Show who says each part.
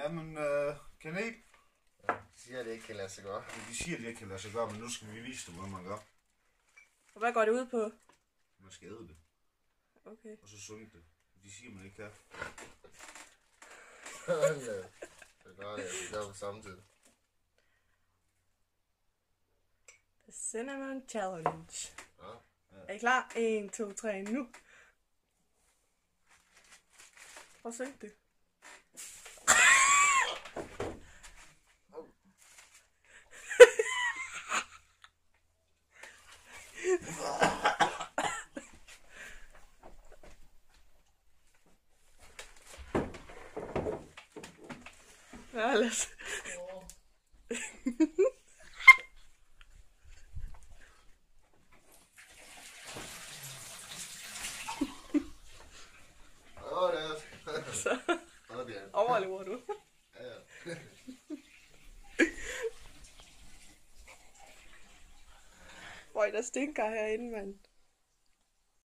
Speaker 1: Jamen, kanel.
Speaker 2: Ja, de siger, at det ikke kan lade sig gøre.
Speaker 1: De siger, at det ikke kan lade sig gøre, men nu skal vi vise dem, hvad man gør.
Speaker 3: Og hvad går det ud på?
Speaker 1: Man skal æde det,
Speaker 3: Okay.
Speaker 1: og så synge det. De siger, man ikke kan.
Speaker 2: Det gør vi samtidig.
Speaker 3: The Cinnamon Challenge.
Speaker 2: Ja.
Speaker 3: Er I klar? 1, 2, 3, nu. Prøv at synge det. Ja, lad os. Så overlever du. Hvor der stinker herinde, mand.